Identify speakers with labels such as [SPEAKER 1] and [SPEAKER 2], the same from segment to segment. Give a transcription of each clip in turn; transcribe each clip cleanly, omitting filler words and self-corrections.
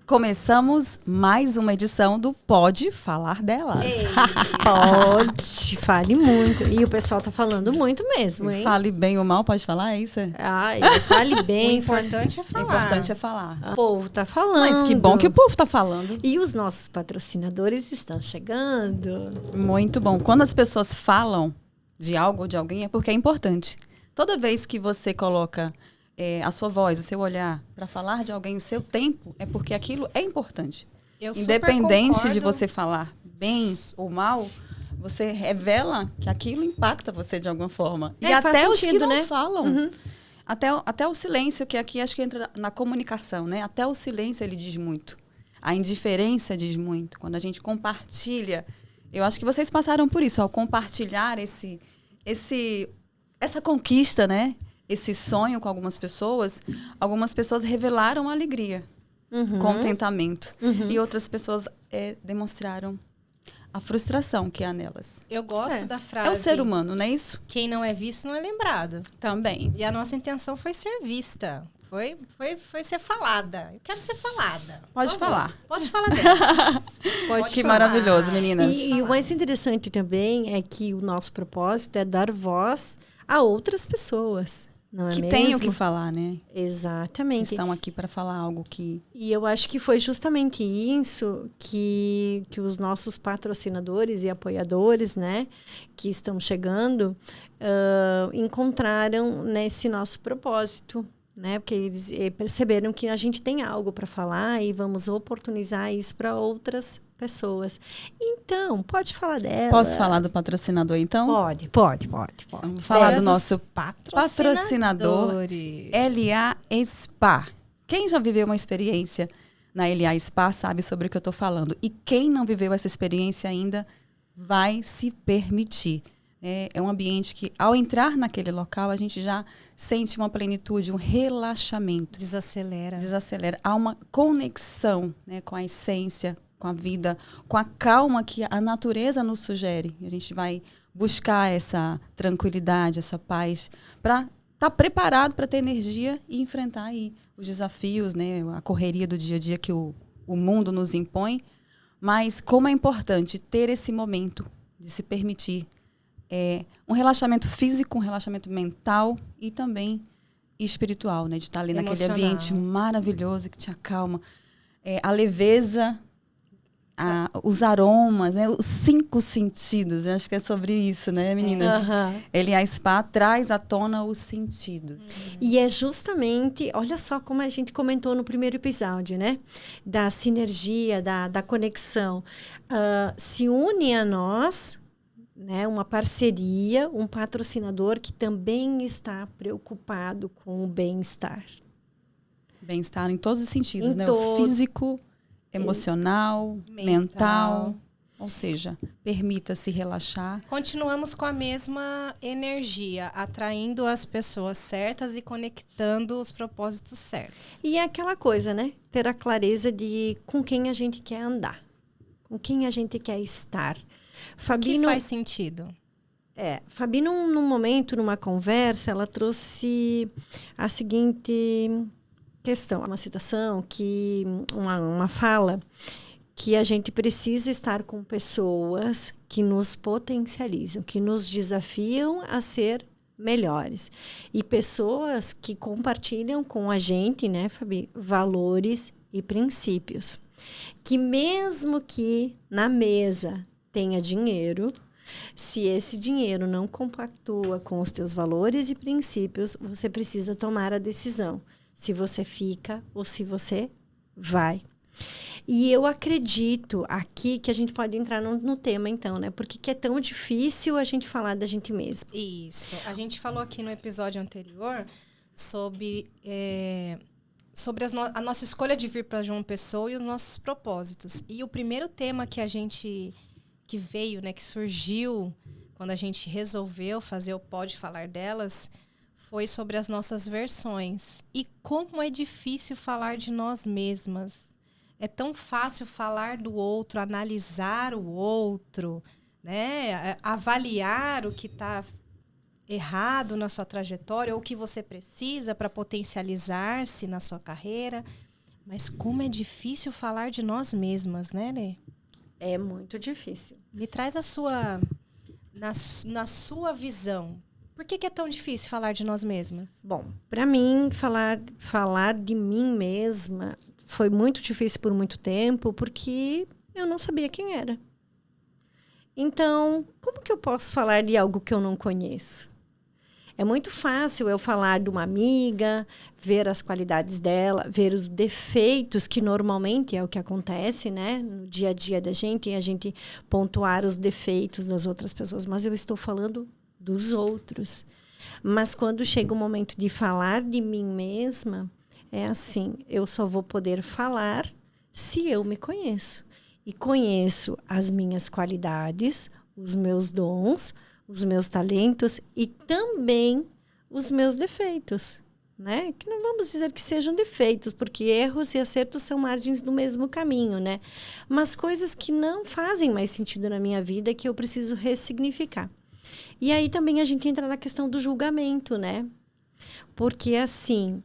[SPEAKER 1] Começamos mais uma edição do Pode Falar Delas.
[SPEAKER 2] Pode, fale muito. E o pessoal tá falando muito mesmo, hein?
[SPEAKER 1] Fale bem ou mal, pode falar, é isso?
[SPEAKER 2] Ai, fale bem.
[SPEAKER 3] O importante é falar.
[SPEAKER 1] O importante é falar.
[SPEAKER 2] O povo tá falando.
[SPEAKER 1] Mas que bom que o povo tá falando.
[SPEAKER 2] E os nossos patrocinadores estão chegando.
[SPEAKER 1] Muito bom. Quando as pessoas falam de algo ou de alguém, é porque é importante. Toda vez que você coloca a sua voz, o seu olhar para falar de alguém, o seu tempo, é porque aquilo é importante. Independente de você falar bem ou mal, você revela que aquilo impacta você de alguma forma. E até os que não falam. Uhum. Até o silêncio, que aqui acho que entra na comunicação, né? Até o silêncio ele diz muito. A indiferença diz muito. Quando a gente compartilha, eu acho que vocês passaram por isso, ao compartilhar essa conquista, né? Esse sonho com algumas pessoas revelaram alegria, contentamento. E outras pessoas demonstraram a frustração que há nelas.
[SPEAKER 3] Eu gosto da frase.
[SPEAKER 1] É o ser humano, não é isso?
[SPEAKER 3] Quem não é visto não é lembrado.
[SPEAKER 1] Também.
[SPEAKER 3] E a nossa intenção foi ser vista. Foi ser falada. Eu quero ser falada.
[SPEAKER 1] Pode falar.
[SPEAKER 3] Pode falar dela.
[SPEAKER 1] Pode que falar. Maravilhoso, meninas.
[SPEAKER 2] E o mais interessante também é que o nosso propósito é dar voz a outras pessoas. Não é
[SPEAKER 1] que
[SPEAKER 2] mesmo?
[SPEAKER 1] Tem o que falar, né?
[SPEAKER 2] Exatamente.
[SPEAKER 1] Estão aqui para falar algo que...
[SPEAKER 2] E eu acho que foi justamente isso que os nossos patrocinadores e apoiadores, né, que estão chegando, encontraram nesse nosso propósito, né? Porque eles perceberam que a gente tem algo para falar e vamos oportunizar isso para outras pessoas. Então, pode falar dela.
[SPEAKER 1] Posso falar do patrocinador, então?
[SPEAKER 2] Pode.
[SPEAKER 1] Vamos falar do nosso patrocinador, LA Spa. Quem já viveu uma experiência na LA Spa sabe sobre o que eu estou falando. E quem não viveu essa experiência ainda vai se permitir. É um ambiente que, ao entrar naquele local, a gente já sente uma plenitude, um relaxamento.
[SPEAKER 3] Desacelera.
[SPEAKER 1] Há uma conexão, né, com a essência, com a vida, com a calma que a natureza nos sugere. A gente vai buscar essa tranquilidade, essa paz, para estar preparado para ter energia e enfrentar aí os desafios, né, a correria do dia a dia que o mundo nos impõe. Mas como é importante ter esse momento de se permitir um relaxamento físico, um relaxamento mental e também espiritual, né, de estar ali naquele ambiente maravilhoso que te acalma. A leveza, os aromas, né? Os 5 sentidos. Eu acho que é sobre isso, né, meninas? LA Spa traz à tona os sentidos.
[SPEAKER 2] E é justamente, olha só como a gente comentou no primeiro episódio, né? Da sinergia, da conexão. Se une a nós, né? Uma parceria, um patrocinador que também está preocupado com o bem-estar.
[SPEAKER 1] Bem-estar em todos os sentidos, né? O físico, emocional, mental. Ou seja, permita-se relaxar.
[SPEAKER 3] Continuamos com a mesma energia, atraindo as pessoas certas e conectando os propósitos certos.
[SPEAKER 2] E é aquela coisa, né? Ter a clareza de com quem a gente quer andar, com quem a gente quer estar. Fabino,
[SPEAKER 3] que faz sentido.
[SPEAKER 2] Fabi, num momento, numa conversa, ela trouxe a seguinte questão, uma citação, uma fala, que a gente precisa estar com pessoas que nos potencializam, que nos desafiam a ser melhores. E pessoas que compartilham com a gente, né, Fabi, valores e princípios. Que mesmo que na mesa tenha dinheiro, se esse dinheiro não compactua com os teus valores e princípios, você precisa tomar a decisão. Se você fica ou se você vai. E eu acredito aqui que a gente pode entrar no tema, então, né? Porque que é tão difícil a gente falar da gente mesmo.
[SPEAKER 3] Isso. A gente falou aqui no episódio anterior sobre a nossa escolha de vir para João Pessoa e os nossos propósitos. E o primeiro tema que veio, né, que surgiu quando a gente resolveu fazer o Pode Falar Delas, foi sobre as nossas versões. E como é difícil falar de nós mesmas. É tão fácil falar do outro, analisar o outro, né? Avaliar o que está errado na sua trajetória ou o que você precisa para potencializar-se na sua carreira. Mas como é difícil falar de nós mesmas, né, Lê?
[SPEAKER 2] É muito difícil.
[SPEAKER 3] Me traz na sua visão. Por que é tão difícil falar de nós mesmas?
[SPEAKER 2] Bom, para mim, falar de mim mesma foi muito difícil por muito tempo, porque eu não sabia quem era. Então, como que eu posso falar de algo que eu não conheço? É muito fácil eu falar de uma amiga, ver as qualidades dela, ver os defeitos, que normalmente é o que acontece, né? No dia a dia da gente, e a gente pontuar os defeitos das outras pessoas. Mas eu estou falando dos outros. Mas quando chega o momento de falar de mim mesma, é assim, eu só vou poder falar se eu me conheço. E conheço as minhas qualidades, os meus dons, os meus talentos e também os meus defeitos, né? Que não vamos dizer que sejam defeitos, porque erros e acertos são margens do mesmo caminho, né? Mas coisas que não fazem mais sentido na minha vida que eu preciso ressignificar. E aí também a gente entra na questão do julgamento, né? Porque assim,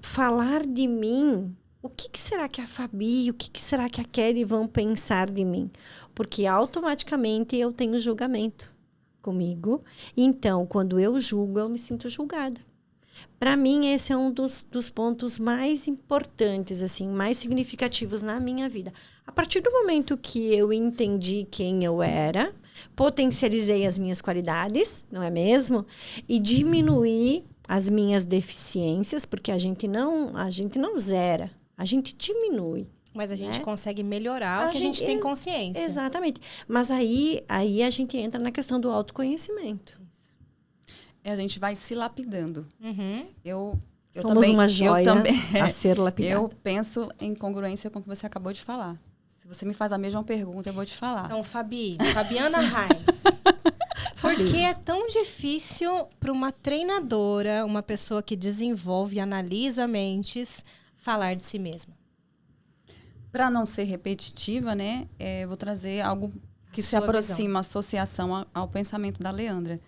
[SPEAKER 2] falar de mim, o que será que a Fabi, o que será que a Kelly vão pensar de mim? Porque automaticamente eu tenho julgamento comigo. Então, quando eu julgo, eu me sinto julgada. Para mim, esse é um dos pontos mais importantes, assim, mais significativos na minha vida. A partir do momento que eu entendi quem eu era, potencializei as minhas qualidades, não é mesmo? E diminuí as minhas deficiências, porque a gente não zera, a gente diminui.
[SPEAKER 3] Mas a gente consegue melhorar o que a gente tem consciência.
[SPEAKER 2] Exatamente. Mas aí a gente entra na questão do autoconhecimento.
[SPEAKER 1] A gente vai se lapidando.
[SPEAKER 3] Uhum.
[SPEAKER 1] Eu
[SPEAKER 2] Somos
[SPEAKER 1] também,
[SPEAKER 2] uma joia a ser lapidada.
[SPEAKER 1] Eu penso em congruência com o que você acabou de falar. Se você me faz a mesma pergunta, eu vou te falar.
[SPEAKER 3] Então, Fabiana Reis, por que é tão difícil para uma treinadora, uma pessoa que desenvolve e analisa mentes, falar de si mesma?
[SPEAKER 1] Para não ser repetitiva, né, vou trazer algo que se aproxima, associação ao pensamento da Leandra.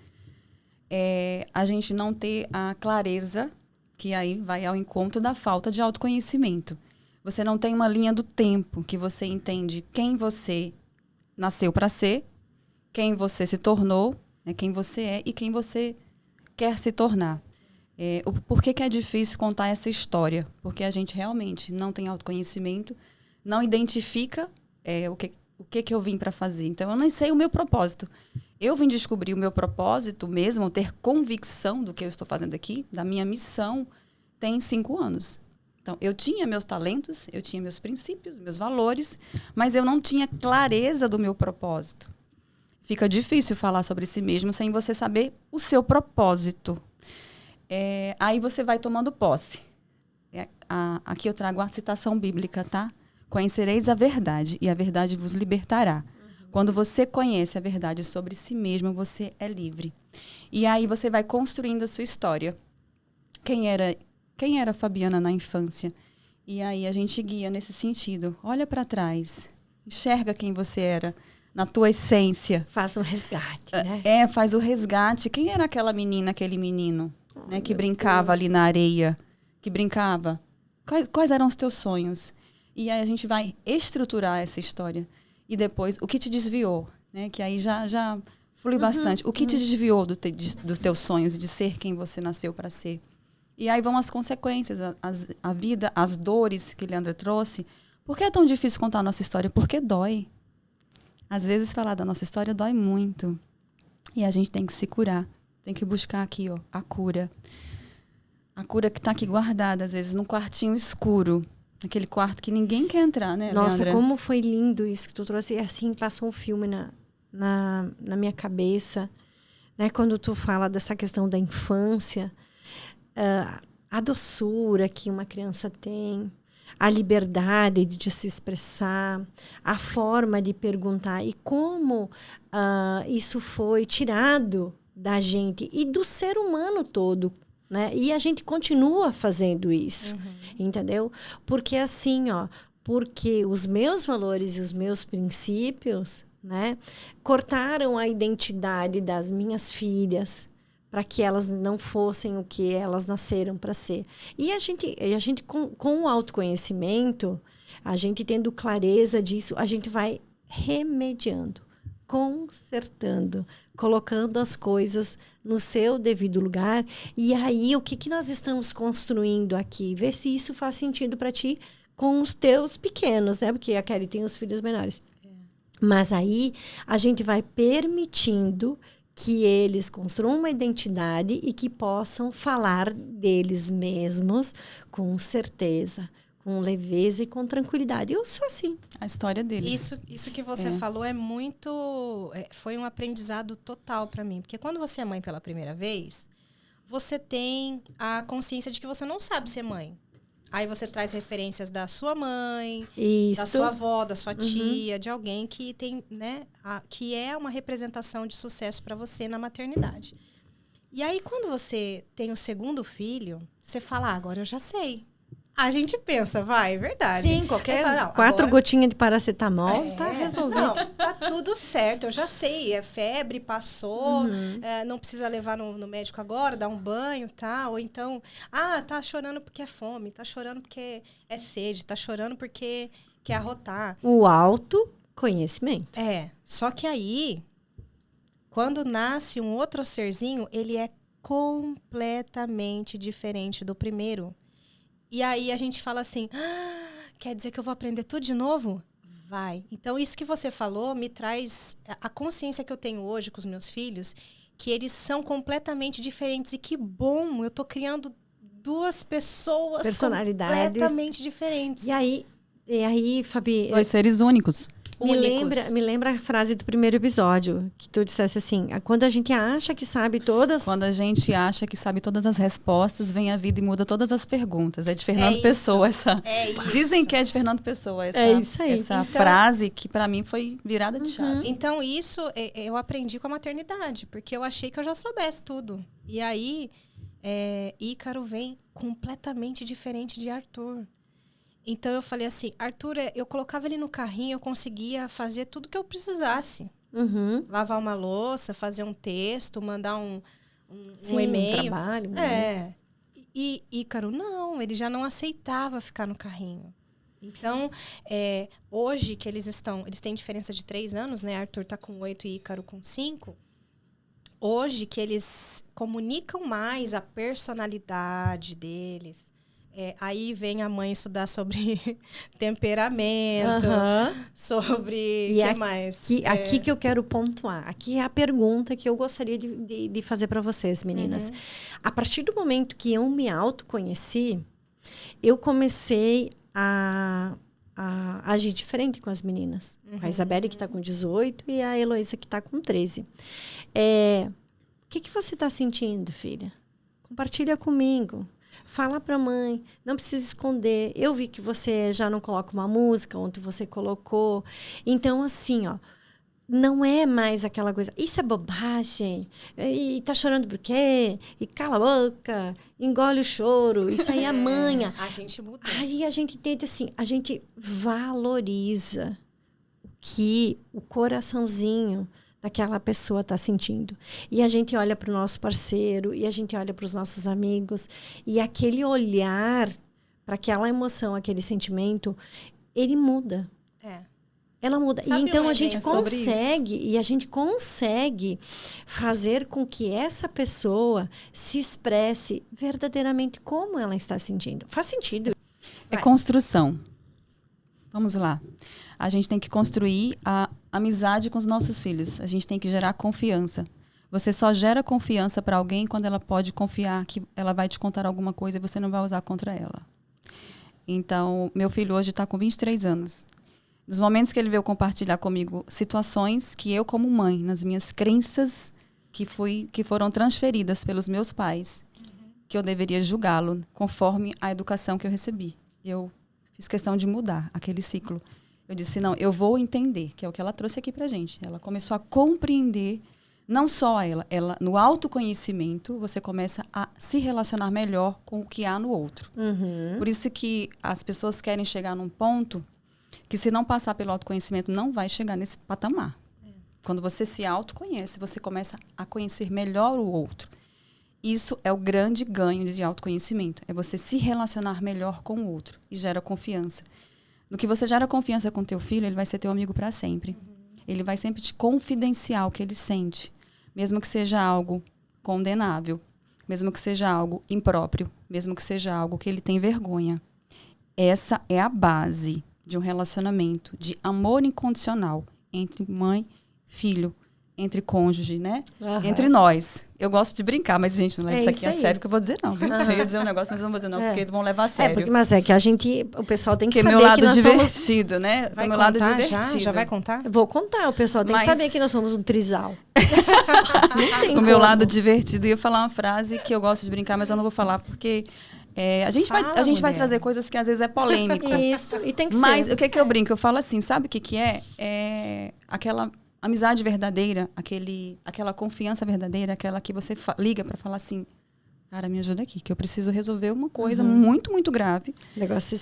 [SPEAKER 1] A gente não ter a clareza, que aí vai ao encontro da falta de autoconhecimento. Você não tem uma linha do tempo que você entende quem você nasceu para ser, quem você se tornou, né, quem você é e quem você quer se tornar. Por que é difícil contar essa história? Porque a gente realmente não tem autoconhecimento, não identifica o que eu vim para fazer. Então, eu nem sei o meu propósito. Eu vim descobrir o meu propósito mesmo, ter convicção do que eu estou fazendo aqui, da minha missão, tem 5 anos. Então, eu tinha meus talentos, eu tinha meus princípios, meus valores, mas eu não tinha clareza do meu propósito. Fica difícil falar sobre si mesmo sem você saber o seu propósito. Aí você vai tomando posse. Aqui eu trago a citação bíblica, tá? Conhecereis a verdade, e a verdade vos libertará. Uhum. Quando você conhece a verdade sobre si mesmo, você é livre. E aí você vai construindo a sua história. Quem era a Fabiana na infância? E aí a gente guia nesse sentido. Olha para trás. Enxerga quem você era, na tua essência.
[SPEAKER 2] Faz um resgate, né?
[SPEAKER 1] Faz o resgate. Quem era aquela menina, aquele menino, né, que brincava ali na areia? Que brincava? Quais eram os teus sonhos? E aí a gente vai estruturar essa história. E depois, o que te desviou? Né? Que aí já flui bastante. O que te desviou dos teus sonhos e de ser quem você nasceu para ser? E aí vão as consequências, a vida, as dores que Leandra trouxe. Por que é tão difícil contar a nossa história? Porque dói. Às vezes falar da nossa história dói muito. E a gente tem que se curar. Tem que buscar aqui, a cura. A cura que está aqui guardada, às vezes, num quartinho escuro. Aquele quarto que ninguém quer entrar, né,
[SPEAKER 2] Nossa,
[SPEAKER 1] Leandra?
[SPEAKER 2] como foi lindo isso que tu trouxe. E assim, passa um filme na minha cabeça. Né? Quando tu fala dessa questão da infância, a doçura que uma criança tem, a liberdade de se expressar, a forma de perguntar. E como isso foi tirado da gente e do ser humano todo. Né? E a gente continua fazendo isso, entendeu? Porque assim, porque os meus valores e os meus princípios, né, cortaram a identidade das minhas filhas para que elas não fossem o que elas nasceram para ser. E a gente com o autoconhecimento, a gente tendo clareza disso, a gente vai remediando, consertando, colocando as coisas no seu devido lugar. E aí, o que nós estamos construindo aqui? Ver se isso faz sentido para ti com os teus pequenos, né? Porque a Kelly tem os filhos menores. Mas aí, a gente vai permitindo que eles construam uma identidade e que possam falar deles mesmos com certeza, com leveza e com tranquilidade. Eu sou assim.
[SPEAKER 1] A história deles.
[SPEAKER 3] Isso que você falou foi um aprendizado total para mim. Porque quando você é mãe pela primeira vez, você tem a consciência de que você não sabe ser mãe. Aí você traz referências da sua mãe, da sua avó, da sua tia, de alguém que tem, né, que é uma representação de sucesso para você na maternidade. E aí, quando você tem o segundo filho, você fala, agora eu já sei. A gente pensa, é verdade.
[SPEAKER 2] Sim, qualquer 4 gotinhas de paracetamol tá resolvido.
[SPEAKER 3] Não, tá tudo certo, eu já sei. É febre, passou, não precisa levar no médico agora, dar um banho, tá? Ou então, tá chorando porque é fome, tá chorando porque é sede, tá chorando porque quer arrotar.
[SPEAKER 2] O autoconhecimento.
[SPEAKER 3] Só que aí, quando nasce um outro serzinho, ele é completamente diferente do primeiro. E aí a gente fala assim, quer dizer que eu vou aprender tudo de novo? Vai. Então, isso que você falou me traz a consciência que eu tenho hoje com os meus filhos, que eles são completamente diferentes. E que bom, eu tô criando 2 pessoas completamente diferentes.
[SPEAKER 2] E aí, Fabi...
[SPEAKER 1] 2 seres únicos.
[SPEAKER 2] Me lembra a frase do primeiro episódio, que tu dissesse assim, quando a gente acha que sabe todas...
[SPEAKER 1] Quando a gente acha que sabe todas as respostas, vem a vida e muda todas as perguntas. É de Fernando Pessoa essa... Dizem que é de Fernando Pessoa essa frase que para mim foi virada de chave.
[SPEAKER 3] Então isso eu aprendi com a maternidade, porque eu achei que eu já soubesse tudo. E aí, Ícaro vem completamente diferente de Arthur. Então, eu falei assim, Arthur, eu colocava ele no carrinho, eu conseguia fazer tudo que eu precisasse. Lavar uma louça, fazer um texto, mandar um e-mail.
[SPEAKER 2] Um trabalho.
[SPEAKER 3] E Ícaro, não, ele já não aceitava ficar no carrinho. Então, hoje que eles têm diferença de 3 anos, né? Arthur tá com 8 e Ícaro com 5. Hoje que eles comunicam mais a personalidade deles... aí vem a mãe estudar sobre temperamento, sobre... O que mais?
[SPEAKER 2] Aqui que eu quero pontuar. Aqui é a pergunta que eu gostaria de fazer para vocês, meninas. A partir do momento que eu me autoconheci, eu comecei a agir diferente com as meninas. A Isabelle, que está com 18, e a Heloísa, que está com 13. O que você está sentindo, filha? Compartilha comigo. Fala pra mãe, não precisa esconder. Eu vi que você já não coloca uma música onde você colocou. Então, assim, não é mais aquela coisa, isso é bobagem, e tá chorando por quê? E cala a boca, engole o choro, isso aí é manha.
[SPEAKER 3] A gente muda.
[SPEAKER 2] Aí a gente entende assim, a gente valoriza o que o coraçãozinho daquela pessoa está sentindo. E a gente olha para o nosso parceiro, e a gente olha para os nossos amigos, e aquele olhar para aquela emoção, aquele sentimento, ele muda. Ela muda.
[SPEAKER 3] Sabe,
[SPEAKER 2] e então a gente consegue fazer com que essa pessoa se expresse verdadeiramente como ela está sentindo. Faz sentido?
[SPEAKER 1] É construção. Vamos lá. A gente tem que construir a amizade com os nossos filhos. A gente tem que gerar confiança. Você só gera confiança para alguém quando ela pode confiar que ela vai te contar alguma coisa e você não vai usar contra ela. Então, meu filho hoje está com 23 anos. Nos momentos que ele veio compartilhar comigo situações que eu, como mãe, nas minhas crenças que foram transferidas pelos meus pais, que eu deveria julgá-lo conforme a educação que eu recebi. Eu fiz questão de mudar aquele ciclo. Eu disse, não, eu vou entender, que é o que ela trouxe aqui pra gente. Ela começou a compreender, não só ela no autoconhecimento, você começa a se relacionar melhor com o que há no outro. Por isso que as pessoas querem chegar num ponto que, se não passar pelo autoconhecimento, não vai chegar nesse patamar. Quando você se autoconhece, você começa a conhecer melhor o outro. Isso é o grande ganho de autoconhecimento. É você se relacionar melhor com o outro. E gera confiança. No que você gera confiança com teu filho, ele vai ser teu amigo para sempre. Ele vai sempre te confidenciar o que ele sente. Mesmo que seja algo condenável. Mesmo que seja algo impróprio. Mesmo que seja algo que ele tem vergonha. Essa é a base de um relacionamento de amor incondicional entre mãe e filho. Entre cônjuge, né? Entre nós. Eu gosto de brincar, mas, gente, não leva isso aqui a sério que eu vou dizer, não. Viu? Eu ia dizer um negócio, mas eu não vou dizer não, porque vão levar a sério.
[SPEAKER 2] Mas é que o pessoal tem que
[SPEAKER 1] porque
[SPEAKER 2] saber
[SPEAKER 1] meu lado
[SPEAKER 2] que nós
[SPEAKER 1] divertido,
[SPEAKER 2] somos...
[SPEAKER 1] né?
[SPEAKER 3] Vai
[SPEAKER 1] meu
[SPEAKER 3] contar
[SPEAKER 1] lado divertido.
[SPEAKER 3] Já vai contar?
[SPEAKER 2] Vou contar, o pessoal tem que saber que nós somos um trisal.
[SPEAKER 1] O meu lado divertido. E eu ia falar uma frase que eu gosto de brincar, mas eu não vou falar, porque... a gente vai trazer coisas que às vezes é polêmico.
[SPEAKER 2] Isso, e tem que
[SPEAKER 1] mas
[SPEAKER 2] ser.
[SPEAKER 1] Mas o que eu brinco? Eu falo assim, sabe o que é? É aquela amizade verdadeira, aquela confiança verdadeira, aquela que você liga para falar assim, cara, me ajuda aqui, que eu preciso resolver uma coisa muito, muito grave.
[SPEAKER 2] O negócio é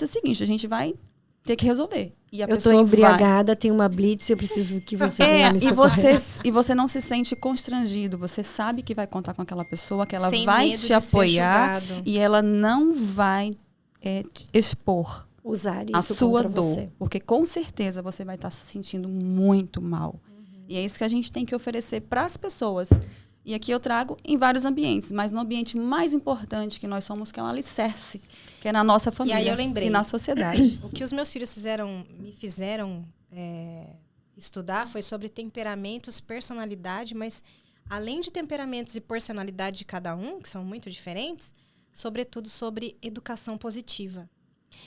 [SPEAKER 2] o seguinte.
[SPEAKER 1] A gente vai ter que resolver. E a
[SPEAKER 2] eu tô embriagada, tem uma blitz, eu preciso que você venha me socorrer.
[SPEAKER 1] E você não se sente constrangido, você sabe que vai contar com aquela pessoa, que ela
[SPEAKER 3] sem
[SPEAKER 1] vai te apoiar e ela não vai expor
[SPEAKER 2] usar isso
[SPEAKER 1] a sua dor,
[SPEAKER 2] você.
[SPEAKER 1] Porque com certeza você vai estar se sentindo muito mal. E é isso que a gente tem que oferecer para as pessoas. E aqui eu trago em vários ambientes, mas no ambiente mais importante que nós somos, que é um alicerce, que é na nossa família
[SPEAKER 3] e, aí eu lembrei,
[SPEAKER 1] e na sociedade.
[SPEAKER 3] O que os meus filhos me fizeram estudar foi sobre temperamentos, personalidade, mas além de temperamentos e personalidade de cada um, que são muito diferentes, sobretudo sobre educação positiva.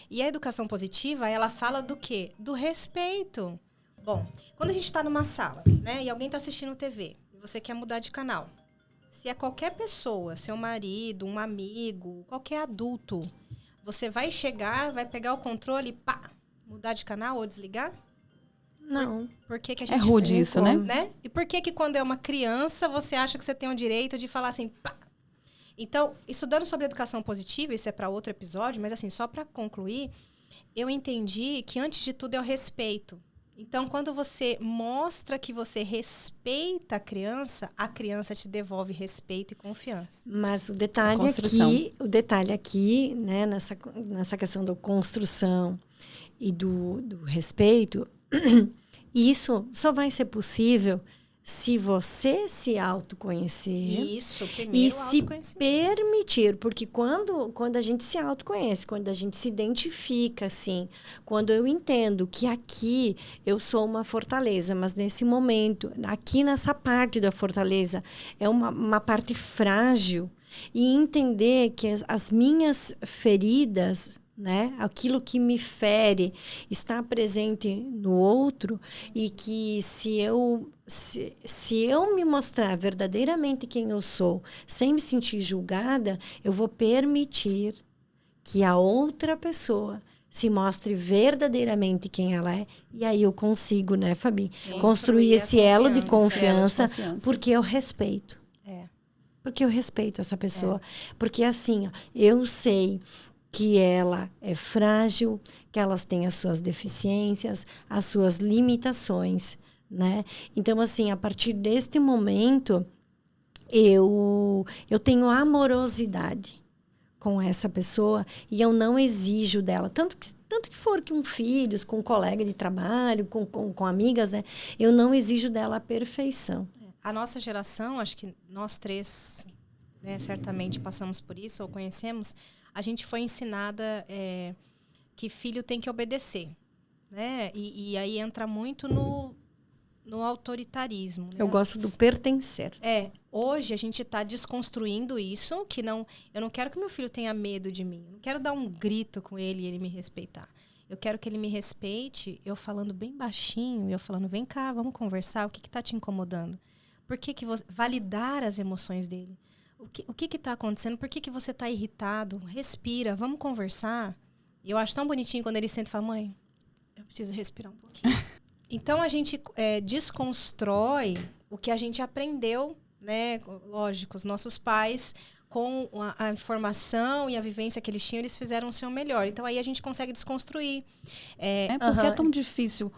[SPEAKER 3] E a educação positiva, ela fala do quê? Do respeito. Bom, quando a gente está numa sala, né, e alguém está assistindo TV, e você quer mudar de canal, se é qualquer pessoa, seu marido, um amigo, qualquer adulto, você vai chegar, vai pegar o controle e pá, mudar de canal ou desligar?
[SPEAKER 2] Não.
[SPEAKER 3] Por que a gente
[SPEAKER 1] rude isso, né?
[SPEAKER 3] E por que quando é uma criança, você acha que você tem o direito de falar assim, pá? Então, estudando sobre educação positiva, isso é para outro episódio, mas assim, só para concluir, eu entendi que antes de tudo é o respeito. Então, quando você mostra que você respeita a criança te devolve respeito e confiança.
[SPEAKER 2] Mas o detalhe aqui, né, nessa questão da construção e do respeito, isso só vai ser possível se você se autoconhecer.
[SPEAKER 3] Isso, primeiro
[SPEAKER 2] e se permitir, porque quando a gente se autoconhece, quando a gente se identifica, assim, quando eu entendo que aqui eu sou uma fortaleza, mas nesse momento, aqui nessa parte da fortaleza, é uma parte frágil, e entender que as minhas feridas, né, aquilo que me fere está presente no outro, e que se eu me mostrar verdadeiramente quem eu sou, sem me sentir julgada, eu vou permitir que a outra pessoa se mostre verdadeiramente quem ela é, e aí eu consigo, né, Fabi, construir esse elo de confiança, porque eu respeito. Porque eu respeito essa pessoa. Porque assim, eu sei que ela é frágil, que elas têm as suas deficiências, as suas limitações, né? Então, assim, a partir deste momento, eu tenho amorosidade com essa pessoa e eu não exijo dela. Tanto que for com filhos, com colega de trabalho, com amigas, né? Eu não exijo dela a perfeição.
[SPEAKER 3] A nossa geração, acho que nós três, né, certamente passamos por isso ou conhecemos, a gente foi ensinada que filho tem que obedecer, né? E aí entra muito no autoritarismo. Né?
[SPEAKER 2] Eu gosto do pertencer.
[SPEAKER 3] Hoje a gente está desconstruindo isso, eu não quero que meu filho tenha medo de mim. Eu não quero dar um grito com ele e ele me respeitar. Eu quero que ele me respeite, eu falando bem baixinho, eu falando, vem cá, vamos conversar, o que está te incomodando? Por que você validar as emoções dele? O que está acontecendo? Por que você está irritado? Respira, vamos conversar. E eu acho tão bonitinho quando ele senta e fala, mãe, eu preciso respirar um pouquinho. Então, a gente desconstrói o que a gente aprendeu, né? Lógico, os nossos pais, com a informação e a vivência que eles tinham, eles fizeram o seu melhor. Então, aí a gente consegue desconstruir.
[SPEAKER 1] Porque é tão difícil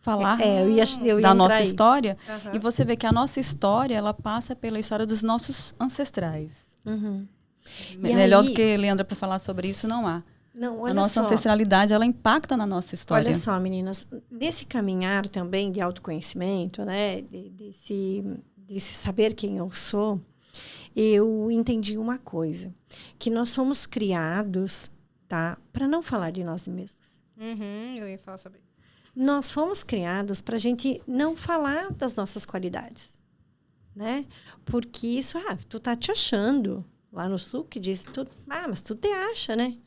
[SPEAKER 1] falar
[SPEAKER 2] eu ia
[SPEAKER 1] da nossa
[SPEAKER 2] entrar aí.
[SPEAKER 1] história. E você vê que a nossa história, ela passa pela história dos nossos ancestrais.
[SPEAKER 2] Uhum.
[SPEAKER 1] Melhor
[SPEAKER 2] aí,
[SPEAKER 1] do que Leandra para falar sobre isso, não há.
[SPEAKER 2] não, olha
[SPEAKER 1] A nossa
[SPEAKER 2] só.
[SPEAKER 1] ancestralidade, ela impacta na nossa história.
[SPEAKER 2] Olha só, meninas, nesse caminhar também de autoconhecimento, né, desse saber quem eu sou, eu entendi uma coisa, que nós somos criados, tá, para não falar de nós mesmos.
[SPEAKER 3] Eu ia falar sobre isso.
[SPEAKER 2] Nós fomos criados para a gente não falar das nossas qualidades, né? Porque isso, tu tá te achando. Lá no sul que diz, mas tu te acha, né?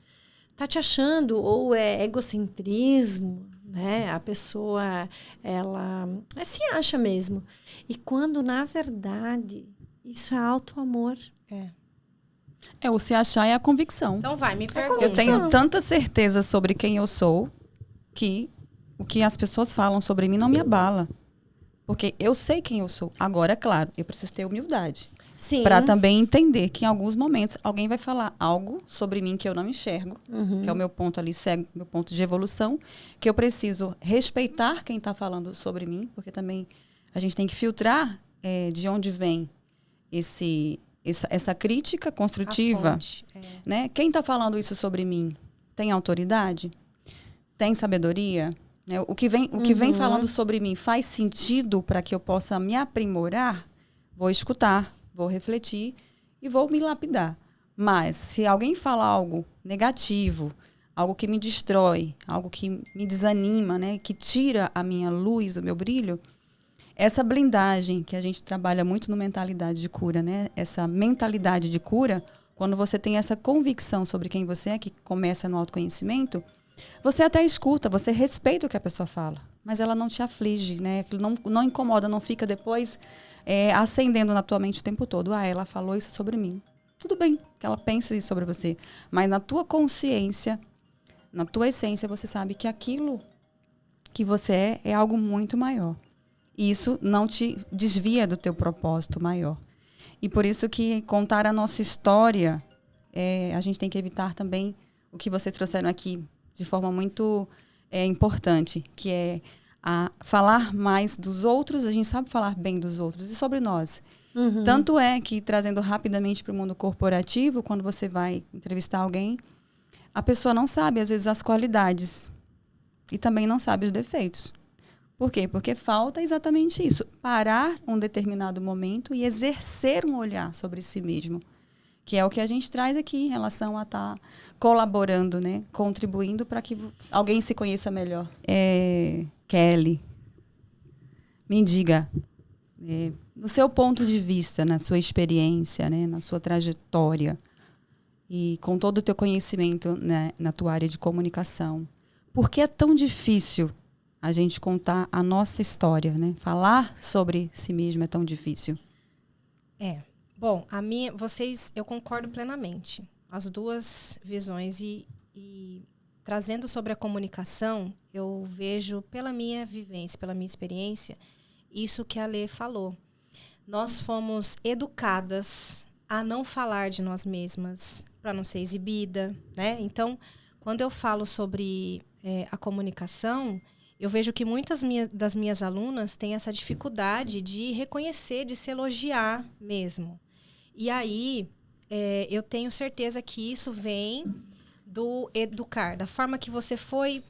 [SPEAKER 2] Tá te achando, ou é egocentrismo, né? A pessoa, ela se acha mesmo. E quando, na verdade, isso é auto-amor.
[SPEAKER 1] O se achar é a convicção.
[SPEAKER 3] Então vai, me pergunta.
[SPEAKER 1] Eu tenho tanta certeza sobre quem eu sou que o que as pessoas falam sobre mim não me abala. Porque eu sei quem eu sou. Agora, é claro, eu preciso ter humildade.
[SPEAKER 2] Sim.
[SPEAKER 1] Para também entender que em alguns momentos alguém vai falar algo sobre mim que eu não enxergo, que é o meu ponto ali cego, meu ponto de evolução, que eu preciso respeitar quem está falando sobre mim, porque também a gente tem que filtrar de onde vem essa crítica construtiva.
[SPEAKER 3] A fonte,
[SPEAKER 1] né? Quem está falando isso sobre mim tem autoridade? Tem sabedoria? Né? O que vem falando sobre mim faz sentido para que eu possa me aprimorar? Vou escutar, vou refletir e vou me lapidar. Mas se alguém fala algo negativo, algo que me destrói, algo que me desanima, né? Que tira a minha luz, o meu brilho, essa blindagem que a gente trabalha muito no mentalidade de cura, né? Essa mentalidade de cura, quando você tem essa convicção sobre quem você é, que começa no autoconhecimento, você até escuta, você respeita o que a pessoa fala, mas ela não te aflige, né? Não incomoda, não fica depois acendendo na tua mente o tempo todo. Ela falou isso sobre mim. Tudo bem que ela pense isso sobre você, mas na tua consciência, na tua essência, você sabe que aquilo que você é algo muito maior. E isso não te desvia do teu propósito maior. E por isso que contar a nossa história, a gente tem que evitar também o que vocês trouxeram aqui de forma muito importante, que é falar mais dos outros. A gente sabe falar bem dos outros e sobre nós. Tanto é que, trazendo rapidamente para o mundo corporativo, quando você vai entrevistar alguém, a pessoa não sabe, às vezes, as qualidades e também não sabe os defeitos. Por quê? Porque falta exatamente isso. Parar um determinado momento e exercer um olhar sobre si mesmo. Que é o que a gente traz aqui em relação a estar colaborando, né? Contribuindo para que alguém se conheça melhor. Kelly, me diga, no seu ponto de vista, na sua experiência, né? Na sua trajetória e com todo o teu conhecimento, né? Na tua área de comunicação, por que é tão difícil a gente contar a nossa história, né? Falar sobre si mesmo é tão difícil.
[SPEAKER 3] Bom, eu concordo plenamente. As duas visões e trazendo sobre a comunicação, eu vejo pela minha vivência, pela minha experiência, isso que a Lê falou. Nós fomos educadas a não falar de nós mesmas, para não ser exibida, né? Então, quando eu falo sobre a comunicação, eu vejo que muitas das minhas alunas têm essa dificuldade de reconhecer, de se elogiar mesmo. E aí, eu tenho certeza que isso vem do educar, da forma que você foi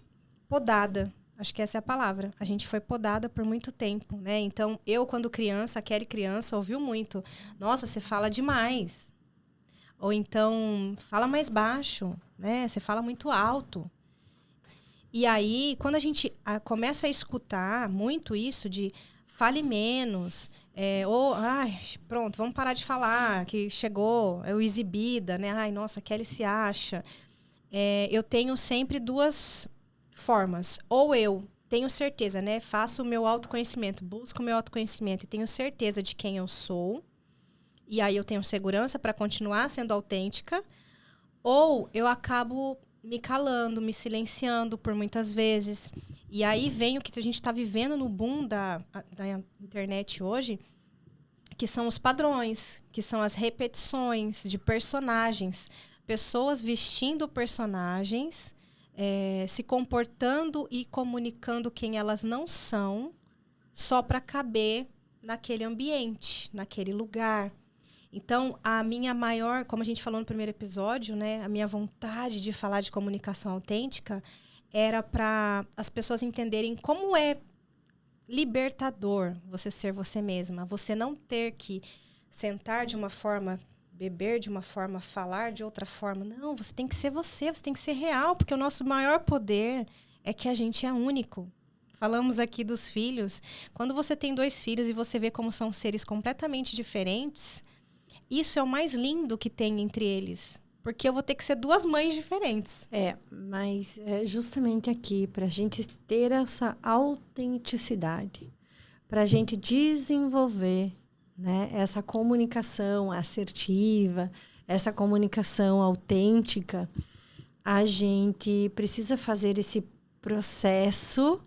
[SPEAKER 3] podada. Acho que essa é a palavra. A gente foi podada por muito tempo, né? Então, eu, quando criança, a Kelly criança, ouviu muito. Nossa, você fala demais. Ou então, fala mais baixo, né? Você fala muito alto. E aí, quando a gente começa a escutar muito isso de fale menos, pronto, vamos parar de falar, que chegou, é o exibida, né? Ai, nossa, Kelly se acha. Eu tenho sempre duas formas. Ou eu tenho certeza, né? Faço o meu autoconhecimento, busco o meu autoconhecimento e tenho certeza de quem eu sou. E aí eu tenho segurança para continuar sendo autêntica. Ou eu acabo me calando, me silenciando por muitas vezes. E aí vem o que a gente está vivendo no boom da internet hoje, que são os padrões, que são as repetições de personagens. Pessoas vestindo personagens se comportando e comunicando quem elas não são, só para caber naquele ambiente, naquele lugar. Então, a minha maior, como a gente falou no primeiro episódio, né, a minha vontade de falar de comunicação autêntica era para as pessoas entenderem como é libertador você ser você mesma. Você não ter que sentar de uma forma, beber de uma forma, falar de outra forma. Não, você tem que ser você tem que ser real, porque o nosso maior poder é que a gente é único. Falamos aqui dos filhos. Quando você tem 2 filhos e você vê como são seres completamente diferentes, isso é o mais lindo que tem entre eles. Porque eu vou ter que ser 2 mães diferentes.
[SPEAKER 2] Mas é justamente aqui, para a gente ter essa autenticidade, para a gente desenvolver, né, essa comunicação assertiva, essa comunicação autêntica, a gente precisa fazer esse processo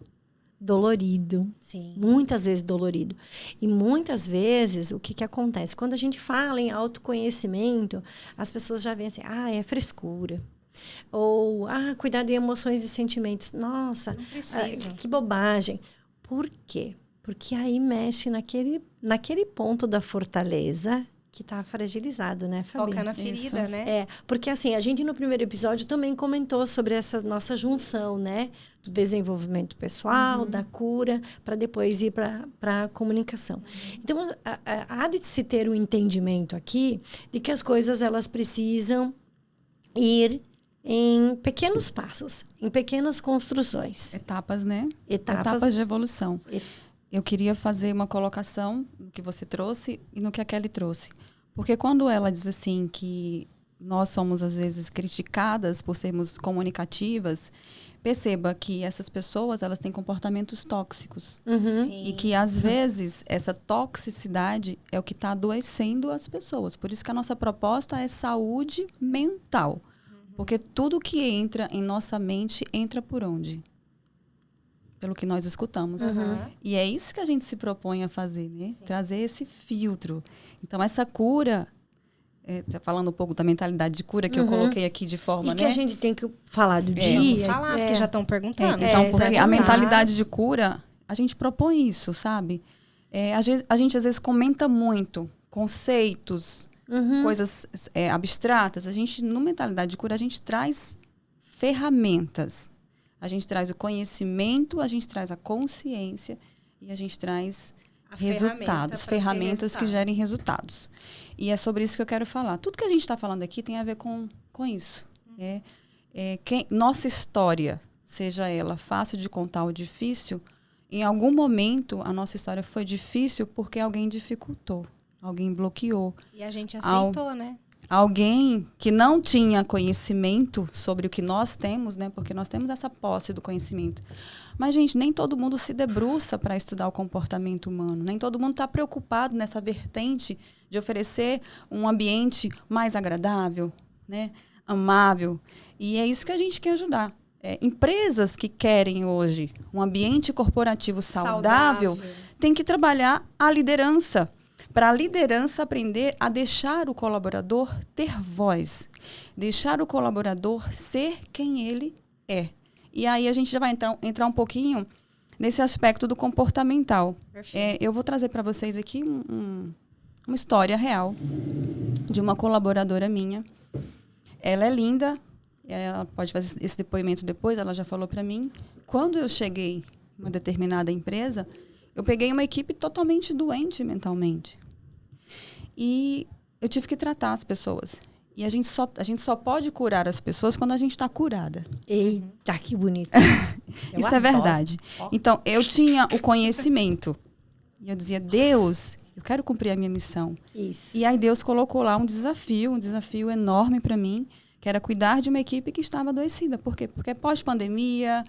[SPEAKER 2] dolorido.
[SPEAKER 3] Sim.
[SPEAKER 2] Muitas vezes dolorido. E muitas vezes, o que acontece? Quando a gente fala em autoconhecimento, as pessoas já veem assim, é frescura. Ou, cuidar de emoções e sentimentos. Nossa,
[SPEAKER 3] não precisa.
[SPEAKER 2] Que bobagem. Por quê? Porque aí mexe naquele ponto da fortaleza que está fragilizado, né, Fabi?
[SPEAKER 3] Toca na ferida, né?
[SPEAKER 2] Porque assim, a gente no primeiro episódio também comentou sobre essa nossa junção, né? Do desenvolvimento pessoal, da cura, para depois ir para a comunicação. Então, há de se ter um entendimento aqui de que as coisas elas precisam ir em pequenos passos, em pequenas construções.
[SPEAKER 1] Etapas, né?
[SPEAKER 2] Etapas
[SPEAKER 1] de evolução. Eu queria fazer uma colocação no que você trouxe e no que a Kelly trouxe. Porque quando ela diz assim que nós somos, às vezes, criticadas por sermos comunicativas, perceba que essas pessoas elas têm comportamentos tóxicos. E que, às vezes, essa toxicidade é o que está adoecendo as pessoas. Por isso que a nossa proposta é saúde mental. Porque tudo que entra em nossa mente entra por onde? Pelo que nós escutamos. E é isso que a gente se propõe a fazer, né? Sim. Trazer esse filtro. Então, essa cura, falando um pouco da mentalidade de cura que eu coloquei aqui de forma,
[SPEAKER 2] e que a gente tem que falar do dia.
[SPEAKER 3] Vamos falar, porque já estão perguntando.
[SPEAKER 1] Então, porque a mentalidade de cura, a gente propõe isso, sabe? A gente, às vezes, comenta muito conceitos, coisas abstratas. A gente, no mentalidade de cura, a gente traz ferramentas. A gente traz o conhecimento, a gente traz a consciência e a gente traz resultados, ferramentas que gerem resultados. E é sobre isso que eu quero falar. Tudo que a gente está falando aqui tem a ver com isso. Nossa história, seja ela fácil de contar ou difícil, em algum momento a nossa história foi difícil porque alguém dificultou, alguém bloqueou.
[SPEAKER 3] E a gente aceitou, né?
[SPEAKER 1] Alguém que não tinha conhecimento sobre o que nós temos, né? Porque nós temos essa posse do conhecimento. Mas, gente, nem todo mundo se debruça para estudar o comportamento humano. Nem todo mundo está preocupado nessa vertente de oferecer um ambiente mais agradável, né? Amável. E é isso que a gente quer ajudar. Empresas que querem hoje um ambiente corporativo saudável têm que trabalhar a liderança. Para a liderança aprender a deixar o colaborador ter voz. Deixar o colaborador ser quem ele é. E aí a gente já vai entrar um pouquinho nesse aspecto do comportamental. Eu vou trazer para vocês aqui uma história real de uma colaboradora minha. Ela é linda, ela pode fazer esse depoimento depois, ela já falou para mim. Quando eu cheguei em uma determinada empresa, eu peguei uma equipe totalmente doente mentalmente. E eu tive que tratar as pessoas. E a gente só pode curar as pessoas quando a gente está curada.
[SPEAKER 2] Eita, que bonito.
[SPEAKER 1] Isso é verdade. Então, eu tinha o conhecimento. E eu dizia, Deus, eu quero cumprir a minha missão.
[SPEAKER 2] Isso.
[SPEAKER 1] E aí Deus colocou lá um desafio enorme para mim, que era cuidar de uma equipe que estava adoecida. Por quê? Porque pós-pandemia,